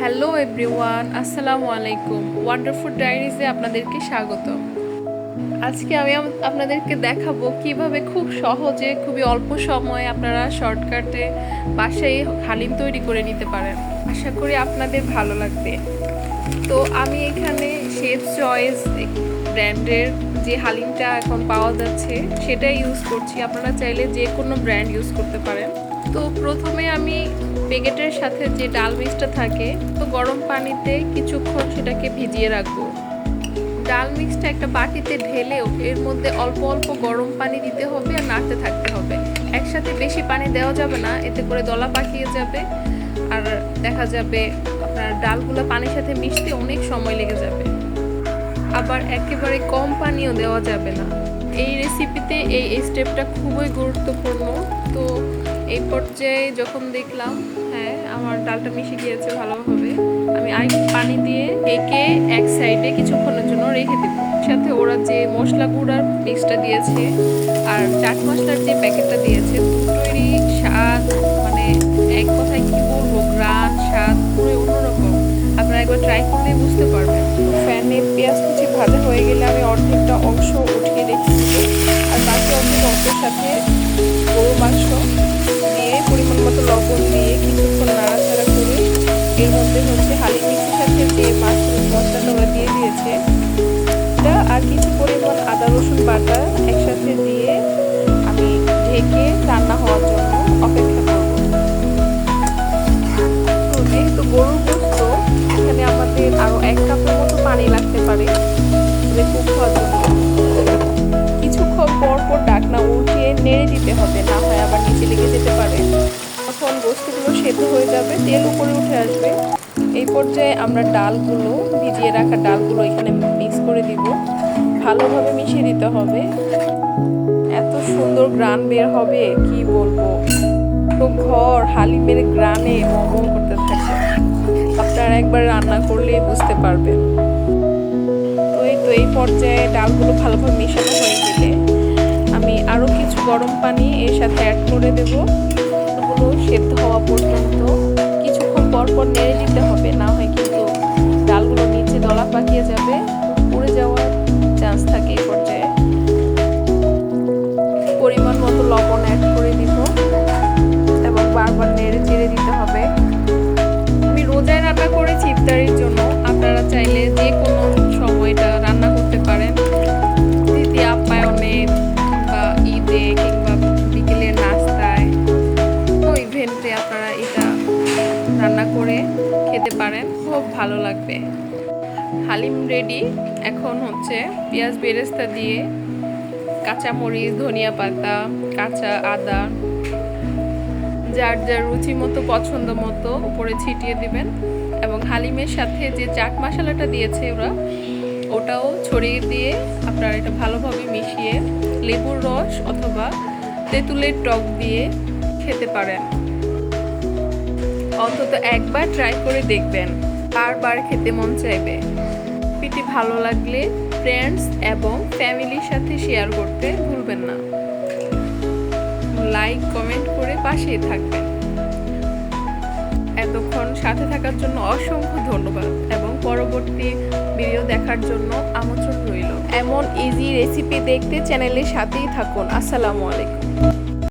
Hello everyone, আসসালামু আলাইকুম। Wonderful ডায়েরিজে আপনাদেরকে স্বাগত। আজকে আমি আপনাদেরকে দেখাবো কিভাবে খুব সহজে খুবই অল্প সময়ে আপনারা শর্টকাটে বাসায় হালিম তৈরি করে নিতে পারেন। আশা করি আপনাদের ভালো লাগবে। তো আমি এখানে শেফ চয়েস ব্র্যান্ডের যে হালিমটা এখন পাওয়া যাচ্ছে সেটাই ইউজ করছি। আপনারা চাইলে যে কোনো ব্র্যান্ড ইউজ করতে পারেন। তো প্রথমে আমি প্যাকেটের সাথে যে ডাল মিক্সটা থাকে তো গরম পানিতে কিছুক্ষণ সেটাকে ভিজিয়ে রাখবো। ডাল মিক্সটা একটা বাটিতে ঢেলেও এর মধ্যে অল্প অল্প গরম পানি দিতে হবে আর নাড়তে থাকতে হবে। একসাথে বেশি পানি দেওয়া যাবে না, এতে করে দলা পাকিয়ে যাবে আর দেখা যাবে আপনার ডালগুলো পানির সাথে মিশতে অনেক সময় লেগে যাবে। আবার একেবারে কম পানিও দেওয়া যাবে না। এই রেসিপিতে এই স্টেপটা খুবই গুরুত্বপূর্ণ। তো এই পর্যায়ে যখন দেখলাম হ্যাঁ আমার ডালটা মিশে গিয়েছে ভালোভাবে, আমি আরেকটু পানি দিয়ে ঢেকে এক সাইডে কিছুক্ষণের জন্য রেখে দেবো। সাথে ওরা যে মশলা গুঁড়ার মিক্সটা দিয়েছে আর চাট মশলার যে প্যাকেটটা দিয়েছে, দুটোরই স্বাদ মানে এক কথায় কি বলবো, গ্রান স্বাদ পুরো অন্যরকম। আপনারা একবার ট্রাই করলেই বুঝতে পারবেন। প্যানে পেঁয়াজ কুচি ভাজা হয়ে গেলে আমি অর্ধেকটা অংশ উঠিয়ে রেখে দেবো আর বাকি অংশের সাথে গরু মাংস দিয়ে পরিমাণ মতো লবণ দিয়ে কিছুক্ষণ নাড়াচাড়া করে এর মধ্যে হালিম মিক্সের সাথে যে মাশরুম মশলাটা ওরা দিয়ে দিয়েছে এটা আর কিছু পরিমাণ আদা রসুন বাটা একসাথে দিয়ে আমি ঢেকে রান্না হওয়ার জন্য অপেক্ষা করব। তো যেহেতু গরুর গোশত এখানে আমাদের আরও 1 কাপের মতো পানি লাগতে পারে কুক হওয়ার জন্য। কিছুক্ষণ পর পর ঢাকনা উঠিয়ে নেড়ে দিতে হবে, না হয় আবার নিচে লেগে যেতে পারে। তখন গোশতগুলো সেদ্ধ হয়ে যাবে, তেল উপরে উঠে আসবে। এই পর্যায়ে আমরা ডালগুলো ভিজিয়ে রাখা ডালগুলো এখানে মিক্স করে দিব, ভালোভাবে মিশিয়ে দিতে হবে। এত সুন্দর গ্রান বের হবে কি বলবো, তো ঘর হালিমের গ্রানে মোমো করতে থাকে। আপনারা একবার রান্না করলেই বুঝতে পারবেন। তো এই পর্যায়ে ডালগুলো ভালোভাবে মেশানো হয়ে গেলে আমি আরও কিছু গরম পানি এর সাথে অ্যাড করে দেব। ওগুলো সেদ্ধ হওয়া পর্যন্ত কিছুক্ষণ পর পর নেড়ে দিতে হবে, না হয় কিন্তু ডালগুলো নিচে দলা পাকিয়ে যাবে, পুড়ে যাওয়ার চান্স থাকে। এই পর্যায়ে পরিমাণ মতো লবণ অ্যাড করে দিব এবং বারবার নেড়ে চেড়ে দিতে হবে। আমি রোজায় রান্না করেছি ইফতারির জন্য, আপনারা চাইলে যে কোনো সময়টা রান্না করতে পারেন। দিদি আপ্যায়নে বা ঈদে কিংবা বিকেলের নাস্তায় ও ইভেন্টে আপনারা এটা রান্না করে খেতে পারেন, খুব ভালো লাগবে। হালিম রেডি। এখন পেঁয়াজ বেরেস্তা দিয়ে কাঁচামরিচ, ধনিয়া পাতা, কাঁচা আদা যার যার রুচি মতো পছন্দ মতো উপরে ছিটিয়ে দিবেন এবং হালিমের সাথে যে চাট মশলাটা দিয়েছে ওটাও ছড়িয়ে দিয়ে আপনারা এটা ভালোভাবে মিশিয়ে লেবুর রস অথবা তেঁতুলের টক দিয়ে খেতে পারেন। অন্তত একবার ট্রাই করে দেখবেন, বারবার খেতে মন চাইবে। রেসিপিটি ভালো লাগলে ফ্রেন্ডস এবং ফ্যামিলির সাথে শেয়ার করতে ভুলবেন না। লাইক কমেন্ট করে পাশেই থাকবেন। এতক্ষণ সাথে থাকার জন্য অসংখ্য ধন্যবাদ এবং পরবর্তী ভিডিও দেখার জন্য আমন্ত্রণ রইল। এমন ইজি রেসিপি দেখতে চ্যানেলের সাথেই থাকুন। আসসালামু আলাইকুম।